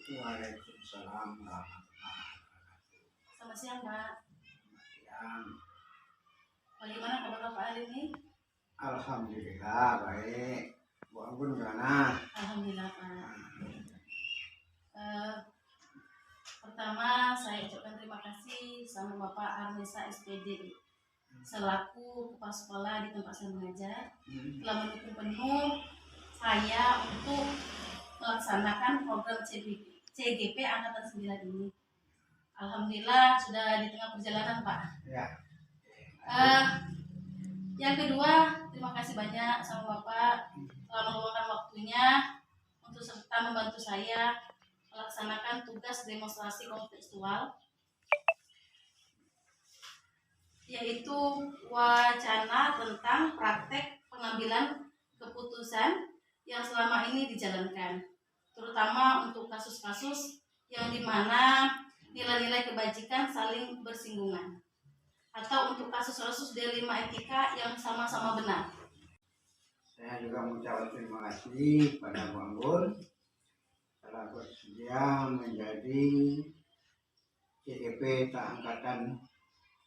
Waalaikumsalam warahmatullahi wabarakatuh. Selamat siang, Pak. Siang. Bagaimana kabar Bapak hari ini? Alhamdulillah baik. Bu Anggun gimana? Alhamdulillah, Pak. Pertama, saya ucapkan terima kasih sama Bapak Arnesa SPD selaku kepala sekolah di tempat saya mengajar telah mendukung penuh saya untuk melaksanakan program CGP Angkatan 9 ini. Alhamdulillah sudah di tengah perjalanan, Pak. Ya. Yang kedua, terima kasih banyak sama Bapak telah meluangkan waktunya untuk serta membantu saya melaksanakan tugas demonstrasi kontekstual, yaitu wacana tentang praktek pengambilan keputusan yang selama ini dijalankan, terutama untuk kasus-kasus yang dimana nilai-nilai kebajikan saling bersinggungan, atau untuk kasus-kasus D5 etika yang sama-sama benar. Saya juga mengucapkan terima kasih pada Bu Anggun telah bersedia menjadi CGP Angkatan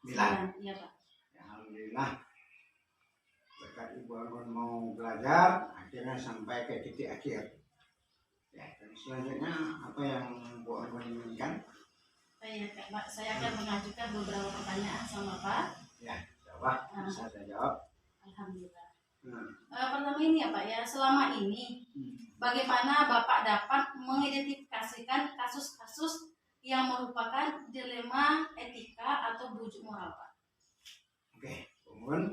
9. Iya, Pak. Alhamdulillah berkat Ibu Anggun mau belajar akhirnya sampai ke titik akhir. Ya, dan selanjutnya apa yang Bu Anggun inginkan? Pak, saya akan mengajukan beberapa pertanyaan sama Pak. Ya, coba bisa saya jawab. Alhamdulillah. Pertama ini ya Pak ya, selama ini bagaimana Bapak dapat mengidentifikasikan kasus-kasus yang merupakan dilema etika atau bujuk moral, Pak? Oke, Bun,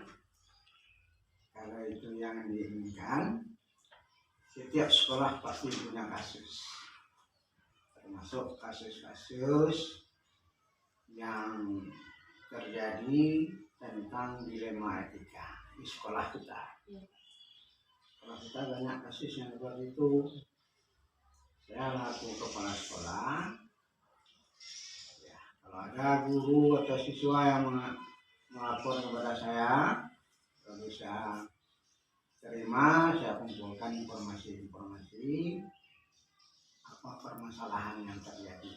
kalau itu yang diinginkan, setiap sekolah pasti punya kasus, termasuk kasus-kasus yang terjadi tentang dilema etika di sekolah kita. Ya. Sekolah kita banyak kasus yang seperti itu. Saya laku kepala sekolah. Ya, kalau ada guru atau siswa yang melapor kepada saya saya terima, saya kumpulkan informasi apa permasalahan yang terjadi.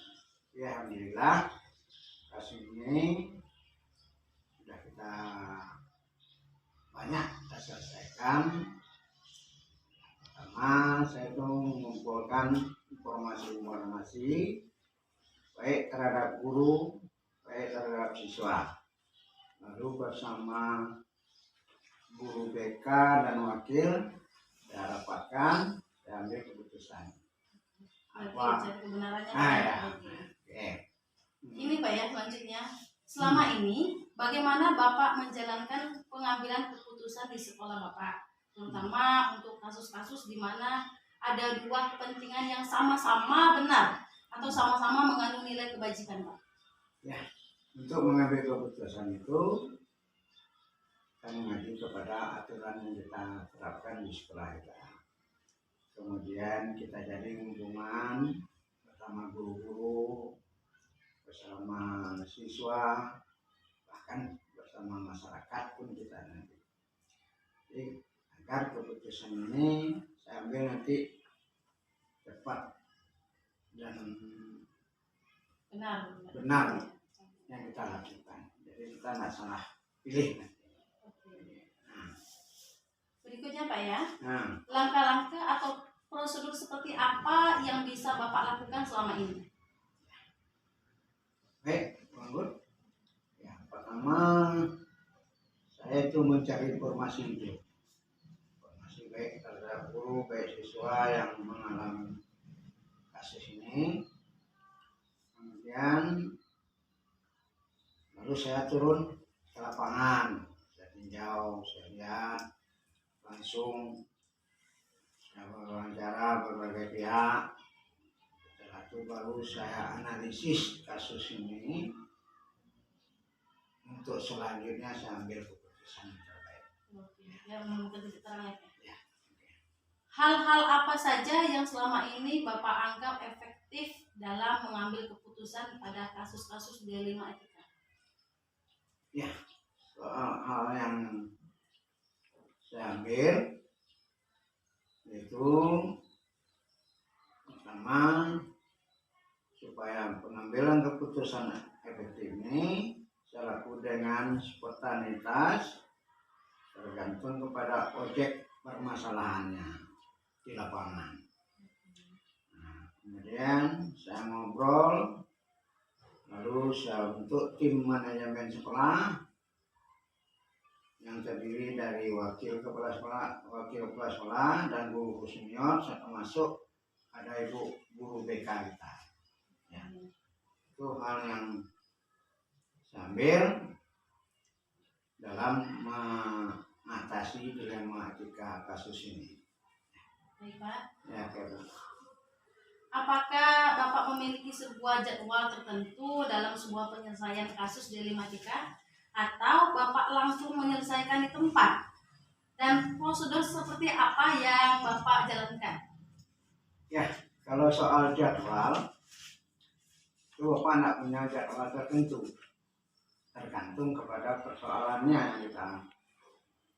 Ya, alhamdulillah kasus ini sudah kita banyak kita selesaikan. Pertama, saya itu mengumpulkan informasi baik terhadap guru, baik terhadap siswa. Lalu bersama guru BK dan wakil saya rapatkan, saya ambil keputusan. Apa? Ini Pak ya, selanjutnya. Selama ini bagaimana Bapak menjalankan pengambilan keputusan di sekolah Bapak, terutama untuk kasus-kasus di mana ada dua kepentingan yang sama-sama benar atau sama-sama mengandung nilai kebajikan, Pak? Ya, untuk mengambil keputusan itu kita mengacu kepada aturan yang kita terapkan di sekolah kita. Kemudian kita jalin hubungan bersama guru-guru, bersama siswa, bahkan bersama masyarakat pun kita nanti. Jadi agar keputusan ini saya ambil nanti cepat dan benar yang kita lakukan. Jadi kita nggak salah pilih nanti. Berikutnya Pak ya, langkah-langkah atau prosedur seperti apa yang bisa Bapak lakukan selama ini? Baik, Bang. Ya, pertama saya itu mencari informasi itu. Informasi baik terhadap guru, baik siswa yang mengalami kasus ini. Kemudian lalu saya turun ke lapangan, saya tinjau, saya lihat langsung, saya wawancara berbagai pihak. Setelah itu baru saya analisis kasus ini. Untuk selanjutnya saya ambil keputusan yang terbaik. Ya. Hal-hal apa saja yang selama ini Bapak anggap efektif dalam mengambil keputusan pada kasus-kasus D5 etika? Ya, soal hal yang saya ambil yaitu pertama supaya pengambilan keputusan efektif ini selaku dengan spontanitas tergantung kepada objek permasalahannya di lapangan. Nah, kemudian saya ngobrol, lalu saya bentuk tim manajemen sekolah yang terdiri dari wakil kepala sekolah dan guru senior, termasuk ada ibu guru BK kita. Ya. Itu hal yang saya ambil dalam mengatasi dilema etika kasus ini. Baik, Pak. Ya, Pak. Apakah Bapak memiliki sebuah jadwal tertentu dalam sebuah penyelesaian kasus dilematika, atau Bapak langsung menyelesaikan di tempat? Dan prosedur seperti apa yang Bapak jalankan? Ya, kalau soal jadwal, itu Bapak tidak punya jadwal tertentu. Tergantung kepada persoalannya yang kita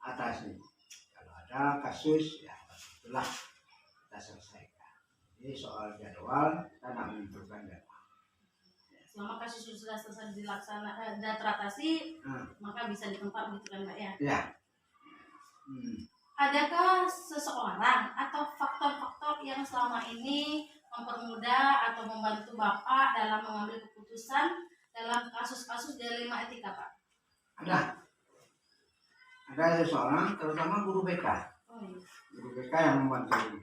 atasi. Kalau ada kasus, ya itulah kita selesaikan. Jadi soal jadwal, kita tidak menentukan jadwal. Selama kasus sudah selesai dilaksanakan dan teratasi, maka bisa di tempat, begitu kan, Pak ya? Ya. Adakah seseorang atau faktor-faktor yang selama ini mempermudah atau membantu Bapak dalam mengambil keputusan dalam kasus-kasus dilema etika, Pak? Ada seseorang, terutama guru BK. Guru BK yang membantu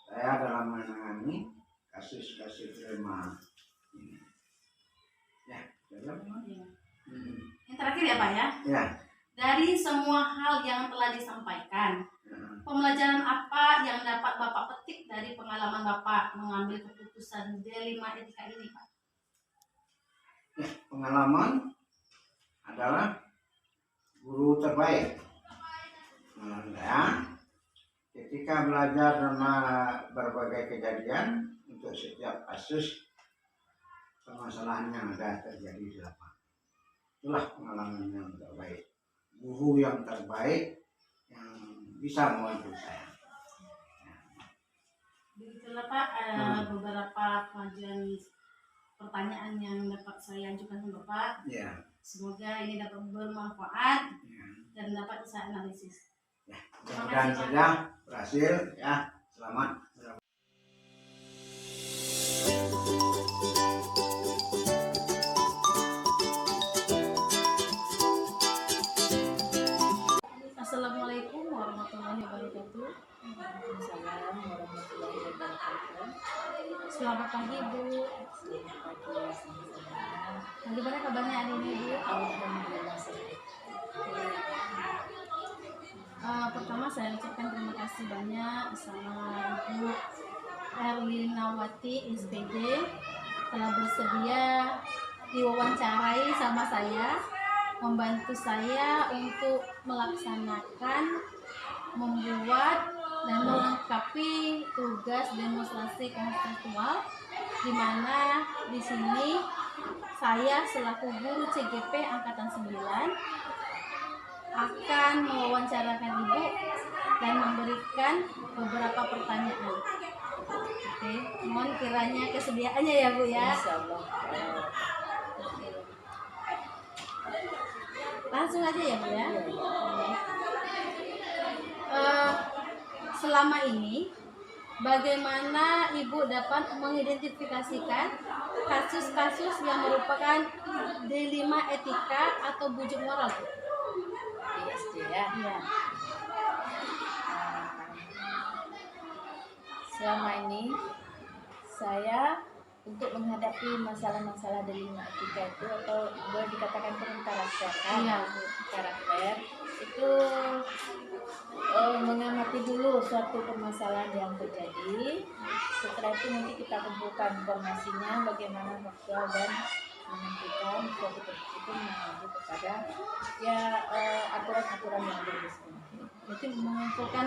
saya dalam menangani kasus-kasus dilema ini. Ya, Yang terakhir ya, Pak ya? Ya. Dari semua hal yang telah disampaikan, pembelajaran apa yang dapat Bapak petik dari pengalaman Bapak mengambil keputusan dilema etika ini, Pak? Ya, pengalaman adalah guru terbaik. Pengalaman saya ketika belajar sama berbagai kejadian untuk setiap kasus permasalahan yang ada terjadi di lapangan. Itulah pengalaman yang terbaik. Guru yang terbaik yang bisa membantu saya. Begitulah Pak, beberapa pengajuan pertanyaan yang dapat saya ajukan ke Bapak. Ya. Semoga ini dapat bermanfaat dan dapat saya analisis. Ya, mudah-mudahan saja berhasil ya. Selamat. Assalamualaikum warahmatullahi wabarakatuh. Waalaikumsalam warahmatullahi wabarakatuh. Selamat pagi Bu. Bagaimana kabarnya hari ini Bu? Alhamdulillah sehat. Pertama saya ucapkan terima kasih banyak sama Ibu Erlinawati SPD telah bersedia diwawancarai sama saya, membantu saya untuk melaksanakan, membuat dan melengkapi tugas demonstrasi konseptual, di mana di sini saya selaku guru CGP angkatan 9 akan mewawancarakan Ibu dan memberikan beberapa pertanyaan. Oke, mohon kiranya kesediaannya ya Bu ya. Insyaallah. Langsung aja ya Bu ya. Selama ini bagaimana Ibu dapat mengidentifikasikan kasus-kasus yang merupakan dilema etika atau bujuk moral? ISD ya. Iya. Selama ini saya untuk menghadapi masalah-masalah dilema etika itu, atau boleh dikatakan karakter kan? Iya. Karakter itu mengamati dulu suatu permasalahan yang terjadi. Setelah itu nanti kita kumpulkan informasinya bagaimana faktual dan menentukan suatu kasus itu menuju kepada aturan-aturan yang berlaku. Berarti mengumpulkan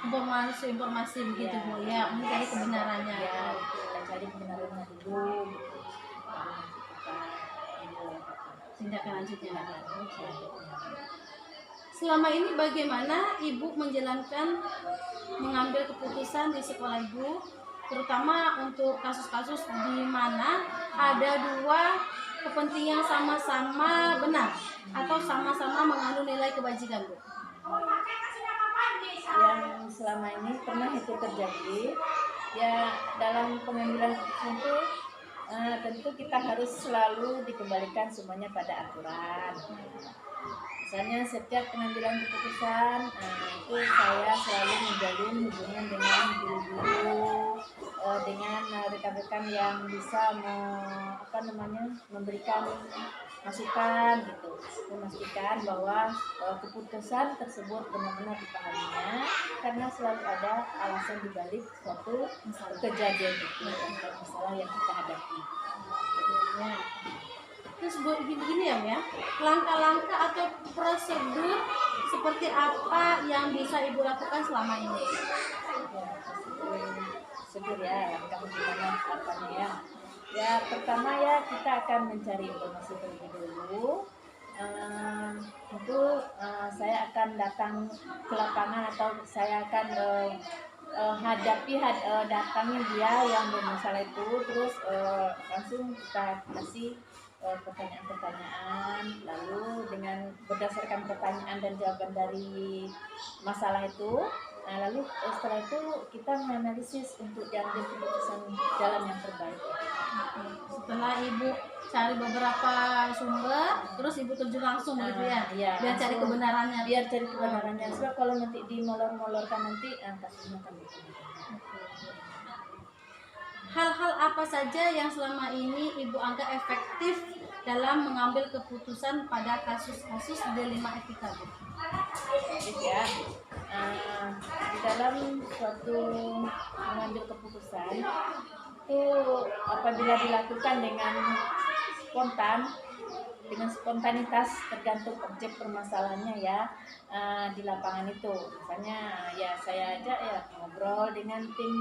informasi begitu Bu ya, mencari kebenarannya. Ya, kita cari kebenarannya dulu. Tindakan lanjutnya. Selama ini bagaimana Ibu menjalankan mengambil keputusan di sekolah Ibu terutama untuk kasus-kasus di mana ada dua kepentingan sama-sama benar atau sama-sama mengandung nilai kebajikan, Bu? Yang selama ini pernah itu terjadi ya dalam pengambilan keputusan itu tentu kita harus selalu dikembalikan semuanya pada aturan. Misalnya setiap pengambilan keputusan itu saya selalu menjalin hubungan dengan guru-guru, dengan rekan-rekan yang bisa memberikan masukan gitu, memastikan bahwa keputusan tersebut benar-benar dipahaminya karena selalu ada alasan dibalik suatu kejadian itu atau masalah yang kita hadapi. Ya. Terus begini ya, langkah-langkah atau prosedur seperti apa yang bisa Ibu lakukan selama ini? Prosedur ya, langkah gimana apanya ya. Ya pertama ya kita akan mencari informasi terlebih dulu. Tentu saya akan datang ke lapangan atau saya akan datangnya dia yang bermasalah itu, terus langsung kita kasih pertanyaan-pertanyaan, lalu dengan berdasarkan pertanyaan dan jawaban dari masalah itu, lalu setelah itu kita menganalisis untuk diambil keputusan jalan yang terbaik. Setelah Ibu cari beberapa sumber, terus Ibu terjun langsung gitu ya, biar cari kebenarannya. Sebab kalau nanti dimolor-molorkan nanti kasusnya akan Hal-hal apa saja yang selama ini Ibu anggap efektif dalam mengambil keputusan pada kasus-kasus D5 etika, Bu? Ya, di dalam suatu mengambil keputusan itu apabila dilakukan dengan spontanitas tergantung objek permasalahannya ya, di lapangan itu misalnya ya saya aja ya ngobrol dengan tim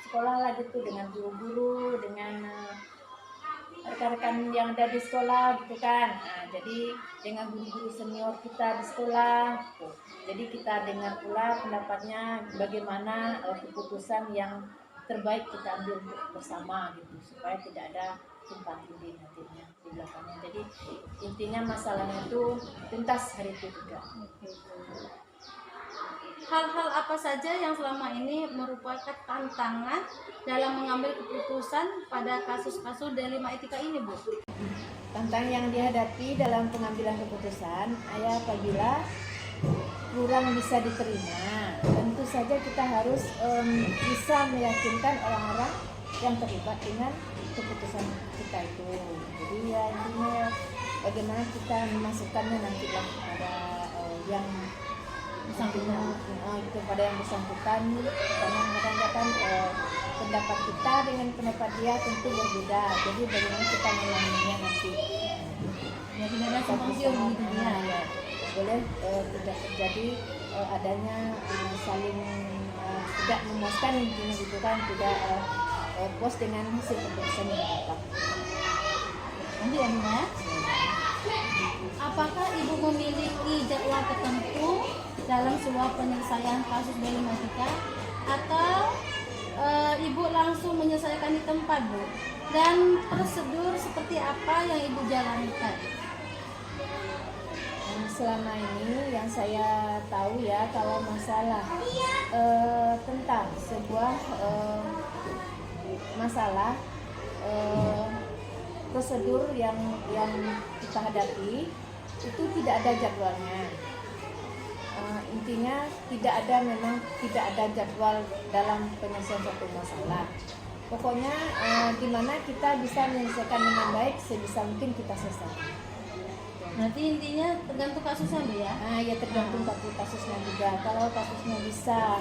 sekolah lah gitu, dengan guru-guru, dengan rekan-rekan yang ada di sekolah gitu kan. Jadi dengan guru-guru senior kita di sekolah gitu. Jadi kita dengar pula pendapatnya bagaimana keputusan yang terbaik kita ambil bersama gitu, supaya tidak ada tumpang tindih nantinya di belakangnya. Jadi intinya masalahnya itu tuntas hari itu juga. Hal-hal apa saja yang selama ini merupakan tantangan dalam mengambil keputusan pada kasus-kasus D5 etika ini, Bu? Tantangan yang dihadapi dalam pengambilan keputusan apabila kurang bisa diterima, tentu saja kita harus bisa meyakinkan orang-orang yang terlibat dengan keputusan kita itu. Jadi ya intinya bagaimana kita memasukkannya nanti lah pada yang bersangkutan, itu pada yang bersangkutan, karena kadang-kadang pendapat kita dengan pendapat dia tentu berbeda. Jadi bagaimana kita menangani nanti? Ya tidak ada simpang siur gitu ya. Boleh tidak terjadi adanya saling tidak memuaskan gitu kan, tidak puas dengan hasil keputusan yang dapat. Nanti ya, Bu, apakah Ibu memiliki jadwal tertentu dalam sebuah penyelesaian kasus D5 etika atau Ibu langsung menyelesaikan di tempat, Bu? Dan prosedur seperti apa yang Ibu jalankan? Selama ini yang saya tahu ya, kalau masalah tentang sebuah masalah prosedur yang kita hadapi itu tidak ada jadwalnya. Intinya tidak ada jadwal dalam penyelesaian suatu masalah. Pokoknya gimana kita bisa menyelesaikan dengan baik, sebisa mungkin kita selesaikan. Nanti intinya tergantung kasusnya, Bu ya? Ya tergantung kasusnya juga. Kalau kasusnya bisa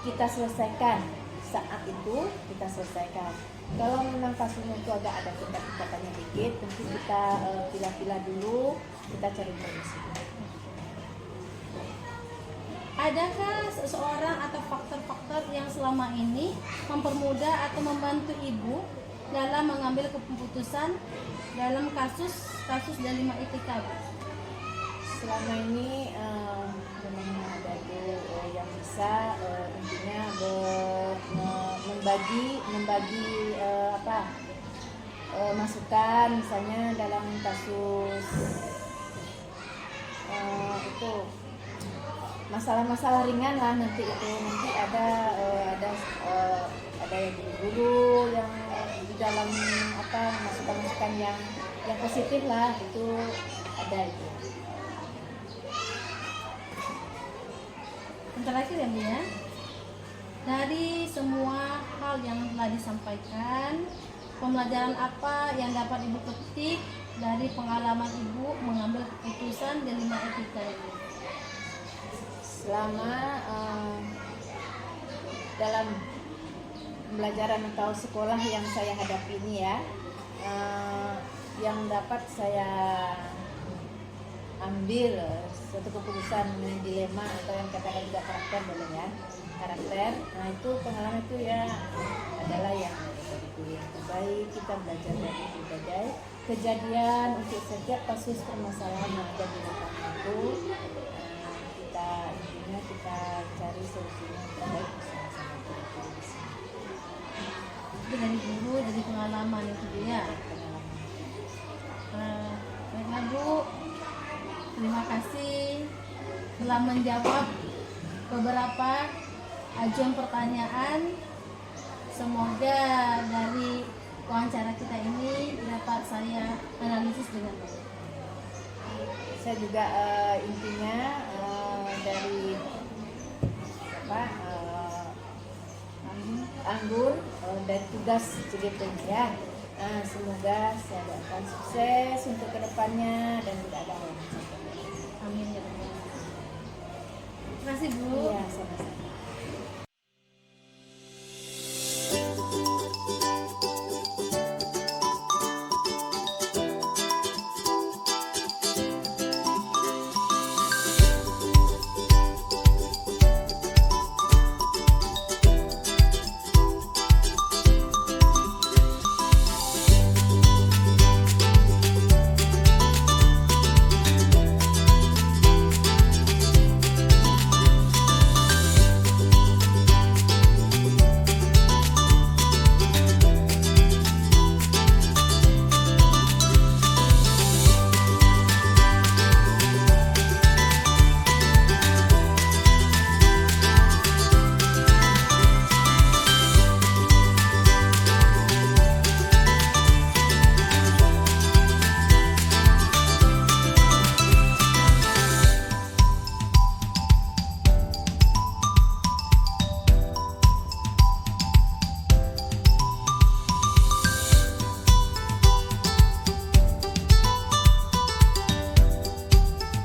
kita selesaikan saat itu, kita selesaikan. Kalau memang kasusnya itu agak ada kendala dikit, tentu kita pilah-pilah dulu, kita cari solusi. Adakah seseorang atau faktor-faktor yang selama ini mempermudah atau membantu Ibu dalam mengambil keputusan dalam kasus D5 etika, Bu? Selama ini memang ada yang bisa intinya membagi masukan, misalnya dalam kasus itu masalah-masalah ringan lah, nanti ada yang guru yang di dalam masukan-masukan yang positif lah, itu ada itu. Yang terakhir ya Bu ya, dari semua hal yang telah disampaikan, pembelajaran apa yang dapat Ibu petik dari pengalaman Ibu mengambil keputusan dilema etika ini? Selama dalam pembelajaran atau sekolah yang saya hadapi ini ya, yang dapat saya ambil suatu keputusan dilema atau yang katakan juga karakter boleh ya, karakter. Nah itu pengalaman itu ya adalah yang terbaik, kita belajar dari berbagai kejadian untuk setiap kasus permasalahan yang ada di lapangan itu. Kita cari solusinya yang terbaik bersama-sama. Itu dari guru, dari pengalaman itu dia. Baiklah Bu, terima kasih telah menjawab beberapa ajuan pertanyaan. Semoga dari wawancara kita ini dapat saya analisis dengan baik. Saya juga intinya dari Anggun dari tugas CGP ya. Semoga saya doakan sukses untuk kedepannya dan tidak ada hal yang Amin ya Allah. Terima kasih Bu. Iya, sama-sama.